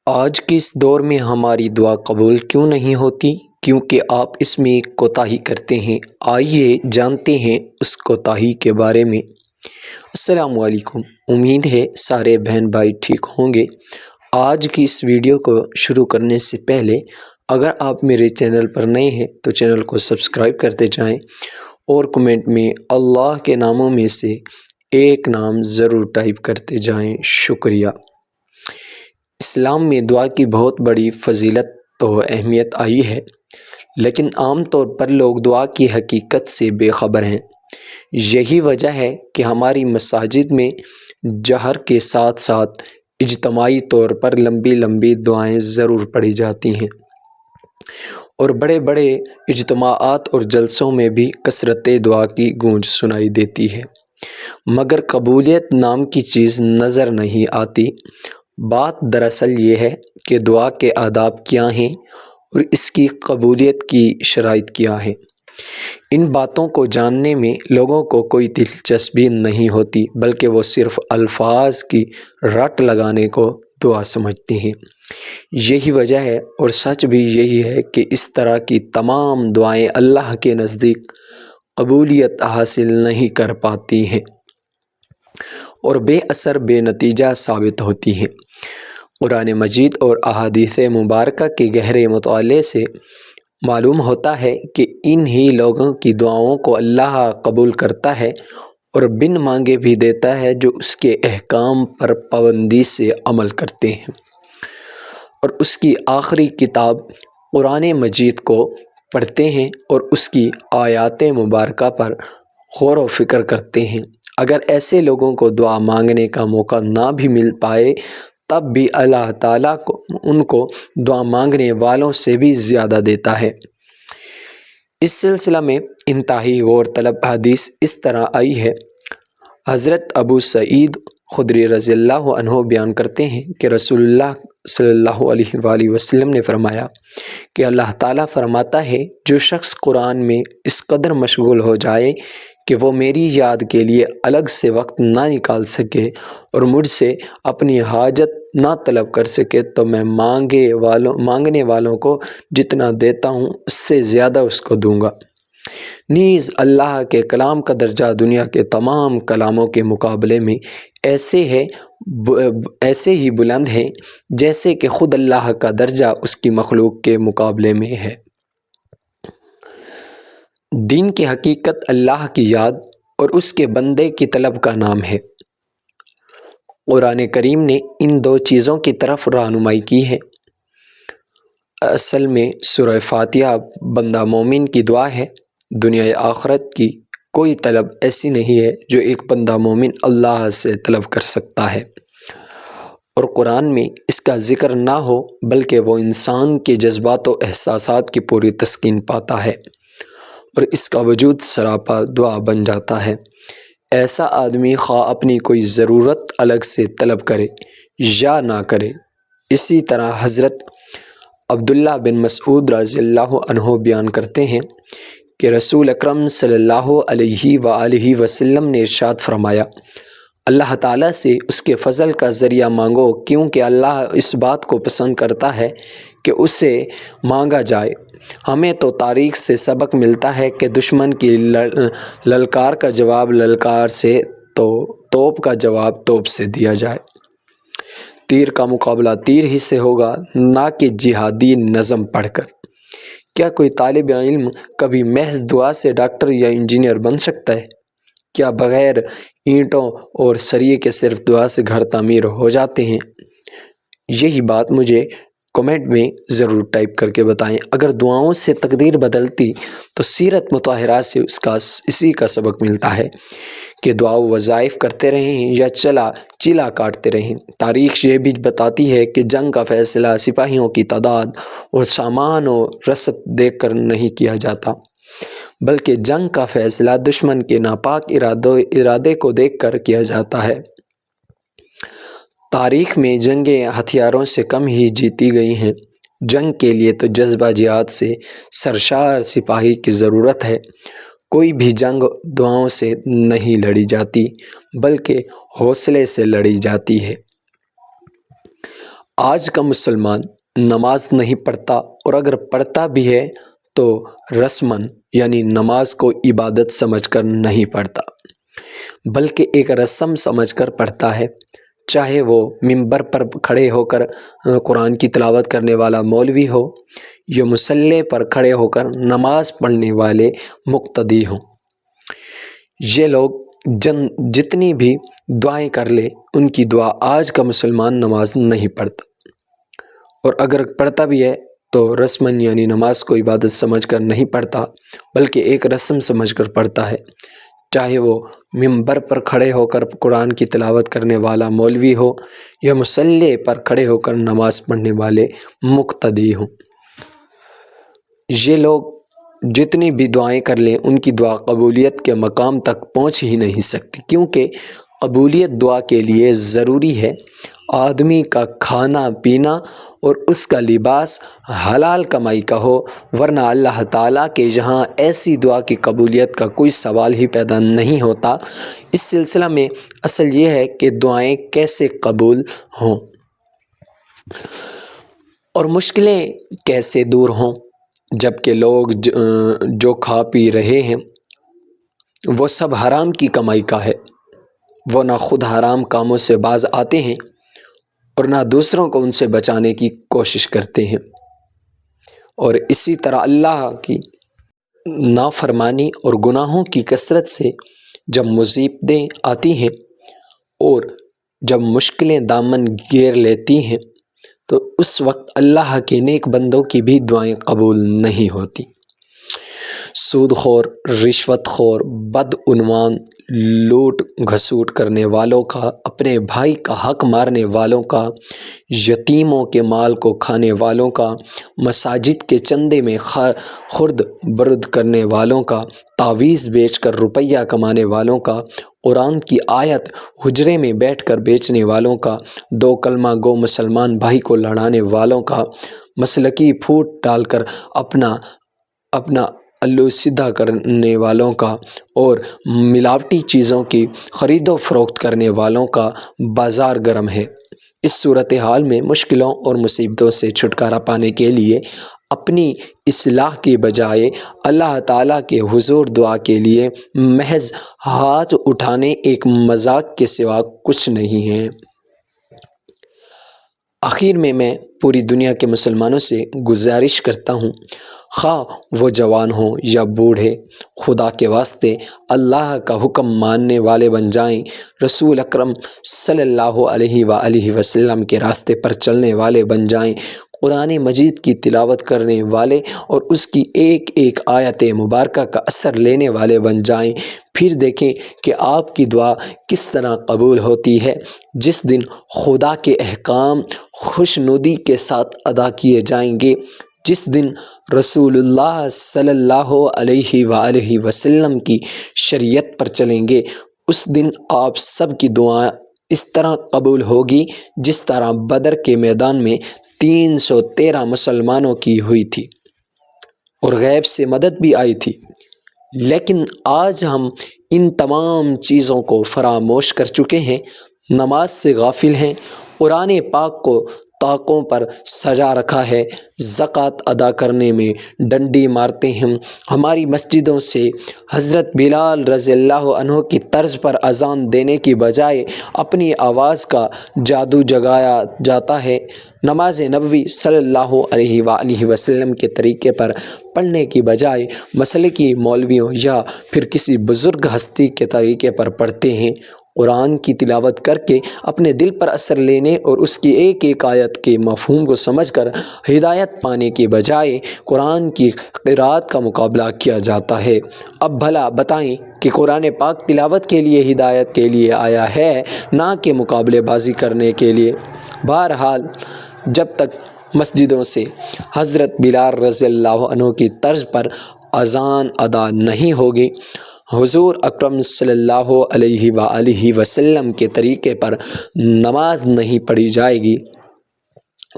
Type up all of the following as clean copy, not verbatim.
آج کے اس دور میں ہماری دعا قبول کیوں نہیں ہوتی؟ کیونکہ آپ اس میں کوتاہی کرتے ہیں۔ آئیے جانتے ہیں اس کوتاہی کے بارے میں۔ السلام علیکم، امید ہے سارے بہن بھائی ٹھیک ہوں گے۔ آج کی اس ویڈیو کو شروع کرنے سے پہلے اگر آپ میرے چینل پر نئے ہیں تو چینل کو سبسکرائب کرتے جائیں اور کمنٹ میں اللہ کے ناموں میں سے ایک نام ضرور ٹائپ کرتے جائیں۔ شکریہ۔ اسلام میں دعا کی بہت بڑی فضیلت و اہمیت آئی ہے، لیکن عام طور پر لوگ دعا کی حقیقت سے بے خبر ہیں۔ یہی وجہ ہے کہ ہماری مساجد میں جہر کے ساتھ ساتھ اجتماعی طور پر لمبی لمبی دعائیں ضرور پڑھی جاتی ہیں، اور بڑے بڑے اجتماعات اور جلسوں میں بھی کثرت دعا کی گونج سنائی دیتی ہے، مگر قبولیت نام کی چیز نظر نہیں آتی۔ بات دراصل یہ ہے کہ دعا کے آداب کیا ہیں اور اس کی قبولیت کی شرائط کیا ہیں۔ ان باتوں کو جاننے میں لوگوں کو کوئی دلچسپی نہیں ہوتی، بلکہ وہ صرف الفاظ کی رٹ لگانے کو دعا سمجھتے ہیں۔ یہی وجہ ہے اور سچ بھی یہی ہے کہ اس طرح کی تمام دعائیں اللہ کے نزدیک قبولیت حاصل نہیں کر پاتی ہیں اور بے اثر بے نتیجہ ثابت ہوتی ہیں۔ قرآن مجید اور احادیث مبارکہ کے گہرے مطالعے سے معلوم ہوتا ہے کہ انہی لوگوں کی دعاؤں کو اللہ قبول کرتا ہے اور بن مانگے بھی دیتا ہے جو اس کے احکام پر پابندی سے عمل کرتے ہیں اور اس کی آخری کتاب قرآن مجید کو پڑھتے ہیں اور اس کی آیات مبارکہ پر غور و فکر کرتے ہیں۔ اگر ایسے لوگوں کو دعا مانگنے کا موقع نہ بھی مل پائے تب بھی اللہ تعالیٰ ان کو دعا مانگنے والوں سے بھی زیادہ دیتا ہے۔ اس سلسلہ میں انتہائی غور طلب حدیث اس طرح آئی ہے۔ حضرت ابو سعید خدری رضی اللہ عنہ بیان کرتے ہیں کہ رسول اللہ صلی اللہ علیہ وآلہ وسلم نے فرمایا کہ اللہ تعالیٰ فرماتا ہے، جو شخص قرآن میں اس قدر مشغول ہو جائے کہ وہ میری یاد کے لیے الگ سے وقت نہ نکال سکے اور مجھ سے اپنی حاجت نہ طلب کر سکے تو میں مانگنے والوں کو جتنا دیتا ہوں اس سے زیادہ اس کو دوں گا۔ نیز اللہ کے کلام کا درجہ دنیا کے تمام کلاموں کے مقابلے میں ایسے ہی بلند ہے جیسے کہ خود اللہ کا درجہ اس کی مخلوق کے مقابلے میں ہے۔ دین کی حقیقت اللہ کی یاد اور اس کے بندے کی طلب کا نام ہے۔ قرآن کریم نے ان دو چیزوں کی طرف رہنمائی کی ہے۔ اصل میں سورہ فاتحہ بندہ مومن کی دعا ہے۔ دنیا آخرت کی کوئی طلب ایسی نہیں ہے جو ایک بندہ مومن اللہ سے طلب کر سکتا ہے اور قرآن میں اس کا ذکر نہ ہو بلکہ وہ انسان کے جذبات و احساسات کی پوری تسکین پاتا ہے اور اس کا وجود سراپا دعا بن جاتا ہے۔ ایسا آدمی خواہ اپنی کوئی ضرورت الگ سے طلب کرے یا نہ کرے۔ اسی طرح حضرت عبداللہ بن مسعود رضی اللہ عنہ بیان کرتے ہیں کہ رسول اکرم صلی اللہ علیہ وآلہ وسلم نے ارشاد فرمایا، اللہ تعالیٰ سے اس کے فضل کا ذریعہ مانگو، کیونکہ اللہ اس بات کو پسند کرتا ہے کہ اسے مانگا جائے۔ ہمیں تو تاریخ سے سبق ملتا ہے کہ دشمن کی للکار کا جواب للکار سے تو توپ کا جواب توپ سے دیا جائے۔ تیر کا مقابلہ تیر ہی سے ہوگا، نہ کہ جہادی نظم پڑھ کر۔ کیا کوئی طالب علم کبھی محض دعا سے ڈاکٹر یا انجینئر بن سکتا ہے؟ کیا بغیر اینٹوں اور سریے کے صرف دعا سے گھر تعمیر ہو جاتے ہیں؟ یہی بات مجھے کمنٹ میں ضرور ٹائپ کر کے بتائیں۔ اگر دعاؤں سے تقدیر بدلتی تو سیرت مطہرہ سے اسی کا سبق ملتا ہے کہ دعا و وظائف کرتے رہیں یا چیلا کاٹتے رہیں۔ تاریخ یہ بھی بتاتی ہے کہ جنگ کا فیصلہ سپاہیوں کی تعداد اور سامان و رسد دیکھ کر نہیں کیا جاتا، بلکہ جنگ کا فیصلہ دشمن کے ناپاک ارادے کو دیکھ کر کیا جاتا ہے۔ تاریخ میں جنگیں ہتھیاروں سے کم ہی جیتی گئی ہیں۔ جنگ کے لیے تو جذبہ جہاد سے سرشار سپاہی کی ضرورت ہے۔ کوئی بھی جنگ دعاؤں سے نہیں لڑی جاتی بلکہ حوصلے سے لڑی جاتی ہے۔ آج کا مسلمان نماز نہیں پڑھتا، اور اگر پڑھتا بھی ہے تو رسماً یعنی نماز کو عبادت سمجھ کر نہیں پڑھتا، بلکہ ایک رسم سمجھ کر پڑھتا ہے۔ چاہے وہ منبر پر کھڑے ہو کر قرآن کی تلاوت کرنے والا مولوی ہو یا مصلی پر کھڑے ہو کر نماز پڑھنے والے مقتدی ہوں۔ یہ لوگ جتنی بھی دعائیں کر لے، ان کی دعا آج کا مسلمان نماز نہیں پڑھتا، اور اگر پڑھتا بھی ہے تو رسماً یعنی نماز کو عبادت سمجھ کر نہیں پڑھتا، بلکہ ایک رسم سمجھ کر پڑھتا ہے۔ چاہے وہ منبر پر کھڑے ہو کر قرآن کی تلاوت کرنے والا مولوی ہو یا مصلی پر کھڑے ہو کر نماز پڑھنے والے مقتدی ہوں۔ یہ لوگ جتنی بھی دعائیں کر لیں، ان کی دعا قبولیت کے مقام تک پہنچ ہی نہیں سکتی، کیونکہ قبولیت دعا کے لیے ضروری ہے آدمی کا کھانا پینا اور اس کا لباس حلال کمائی کا ہو، ورنہ اللہ تعالیٰ کے یہاں ایسی دعا کی قبولیت کا کوئی سوال ہی پیدا نہیں ہوتا۔ اس سلسلہ میں اصل یہ ہے کہ دعائیں کیسے قبول ہوں اور مشکلیں کیسے دور ہوں، جبکہ لوگ جو کھا پی رہے ہیں وہ سب حرام کی کمائی کا ہے، وہ نہ خود حرام کاموں سے باز آتے ہیں اور نہ دوسروں کو ان سے بچانے کی کوشش کرتے ہیں، اور اسی طرح اللہ کی نافرمانی اور گناہوں کی کثرت سے جب مصیبتیں آتی ہیں اور جب مشکلیں دامن گھیر لیتی ہیں تو اس وقت اللہ کے نیک بندوں کی بھی دعائیں قبول نہیں ہوتی۔ سود خور، رشوت خور، بدعنوان، لوٹ گھسوٹ کرنے والوں کا، اپنے بھائی کا حق مارنے والوں کا، یتیموں کے مال کو کھانے والوں کا، مساجد کے چندے میں خرد برد کرنے والوں کا، تعویذ بیچ کر روپیہ کمانے والوں کا، قرآن کی آیت حجرے میں بیٹھ کر بیچنے والوں کا، دو کلمہ گو مسلمان بھائی کو لڑانے والوں کا، مسلکی پھوٹ ڈال کر اپنا الو سیدھا کرنے والوں کا، اور ملاوٹی چیزوں کی خرید و فروخت کرنے والوں کا بازار گرم ہے۔ اس صورتحال میں مشکلوں اور مصیبتوں سے چھٹکارا پانے کے لیے اپنی اصلاح کی بجائے اللہ تعالیٰ کے حضور دعا کے لیے محض ہاتھ اٹھانے ایک مذاق کے سوا کچھ نہیں ہے۔ آخر میں پوری دنیا کے مسلمانوں سے گزارش کرتا ہوں، خواہ وہ جوان ہوں یا بوڑھے، خدا کے واسطے اللہ کا حکم ماننے والے بن جائیں، رسول اکرم صلی اللہ علیہ وآلہ وسلم کے راستے پر چلنے والے بن جائیں، قرآن مجید کی تلاوت کرنے والے اور اس کی ایک ایک آیت مبارکہ کا اثر لینے والے بن جائیں۔ پھر دیکھیں کہ آپ کی دعا کس طرح قبول ہوتی ہے۔ جس دن خدا کے احکام خوشنودی کے ساتھ ادا کیے جائیں گے، جس دن رسول اللہ صلی اللہ علیہ وآلہ وسلم کی شریعت پر چلیں گے، اس دن آپ سب کی دعائیں اس طرح قبول ہوگی جس طرح بدر کے میدان میں 313 مسلمانوں کی ہوئی تھی اور غیب سے مدد بھی آئی تھی۔ لیکن آج ہم ان تمام چیزوں کو فراموش کر چکے ہیں، نماز سے غافل ہیں، قرآن پاک کو طاقوں پر سجا رکھا ہے، زکوٰۃ ادا کرنے میں ڈنڈی مارتے ہیں، ہماری مسجدوں سے حضرت بلال رضی اللہ عنہ کی طرز پر اذان دینے کی بجائے اپنی آواز کا جادو جگایا جاتا ہے، نماز نبوی صلی اللہ علیہ وآلہ وسلم کے طریقے پر پڑھنے کی بجائے مسلکی مولویوں یا پھر کسی بزرگ ہستی کے طریقے پر پڑھتے ہیں۔ قرآن کی تلاوت کر کے اپنے دل پر اثر لینے اور اس کی ایک ایک آیت کے مفہوم کو سمجھ کر ہدایت پانے کی بجائے قرآن کی قرأت کا مقابلہ کیا جاتا ہے۔ اب بھلا بتائیں کہ قرآن پاک تلاوت کے لیے، ہدایت کے لیے آیا ہے، نہ کہ مقابلے بازی کرنے کے لیے۔ بہرحال جب تک مسجدوں سے حضرت بلال رضی اللہ عنہ کی طرز پر اذان ادا نہیں ہوگی، حضور اکرم صلی اللہ علیہ وآلہ وسلم کے طریقے پر نماز نہیں پڑھی جائے گی،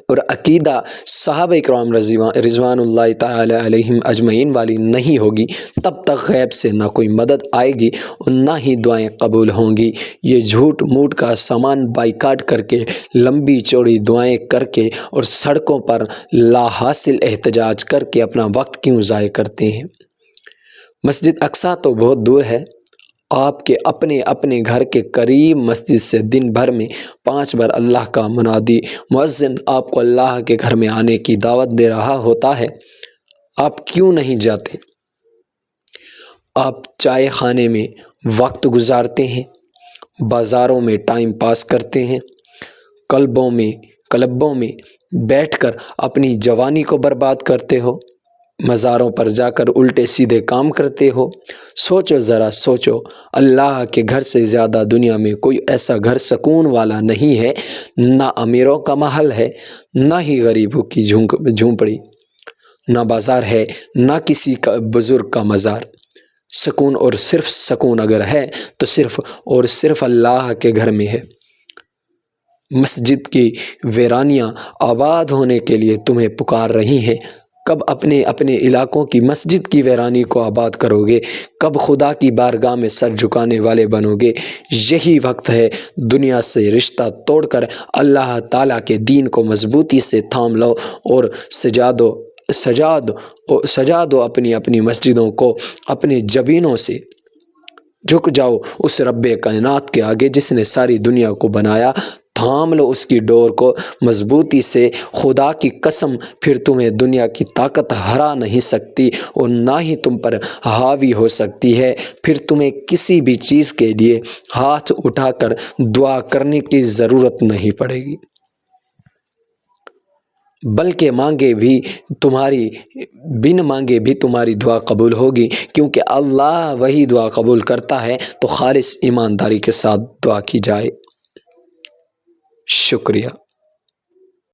اور عقیدہ صحابہ کرام رضوان اللہ تعالی علیہم اجمعین والی نہیں ہوگی، تب تک غیب سے نہ کوئی مدد آئے گی اور نہ ہی دعائیں قبول ہوں گی۔ یہ جھوٹ موٹ کا سامان بائیکاٹ کر کے، لمبی چوڑی دعائیں کر کے اور سڑکوں پر لا حاصل احتجاج کر کے اپنا وقت کیوں ضائع کرتے ہیں؟ مسجد اقصیٰ تو بہت دور ہے، آپ کے اپنے گھر کے قریب مسجد سے دن بھر میں 5 بار اللہ کا منادی مؤذن آپ کو اللہ کے گھر میں آنے کی دعوت دے رہا ہوتا ہے، آپ کیوں نہیں جاتے؟ آپ چائے خانے میں وقت گزارتے ہیں، بازاروں میں ٹائم پاس کرتے ہیں، کلبوں میں بیٹھ کر اپنی جوانی کو برباد کرتے ہو، مزاروں پر جا کر الٹے سیدھے کام کرتے ہو۔ سوچو ذرا سوچو، اللہ کے گھر سے زیادہ دنیا میں کوئی ایسا گھر سکون والا نہیں ہے، نہ امیروں کا محل ہے، نہ ہی غریبوں کی جھونپڑی، نہ بازار ہے، نہ کسی کا بزرگ کا مزار۔ سکون اور صرف سکون اگر ہے تو صرف اور صرف اللہ کے گھر میں ہے۔ مسجد کی ویرانیاں آباد ہونے کے لیے تمہیں پکار رہی ہیں، کب اپنے علاقوں کی مسجد کی ویرانی کو آباد کرو گے؟ کب خدا کی بارگاہ میں سر جھکانے والے بنو گے؟ یہی وقت ہے، دنیا سے رشتہ توڑ کر اللہ تعالیٰ کے دین کو مضبوطی سے تھام لو اور سجا دو اپنی مسجدوں کو، اپنے جبینوں سے جھک جاؤ اس رب کائنات کے آگے جس نے ساری دنیا کو بنایا، تھام لو اس کی ڈور کو مضبوطی سے۔ خدا کی قسم، پھر تمہیں دنیا کی طاقت ہرا نہیں سکتی اور نہ ہی تم پر حاوی ہو سکتی ہے۔ پھر تمہیں کسی بھی چیز کے لیے ہاتھ اٹھا کر دعا کرنے کی ضرورت نہیں پڑے گی، بلکہ بن مانگے بھی تمہاری دعا قبول ہوگی، کیونکہ اللہ وہی دعا قبول کرتا ہے تو خالص ایمانداری کے ساتھ دعا کی جائے۔ شکریہ۔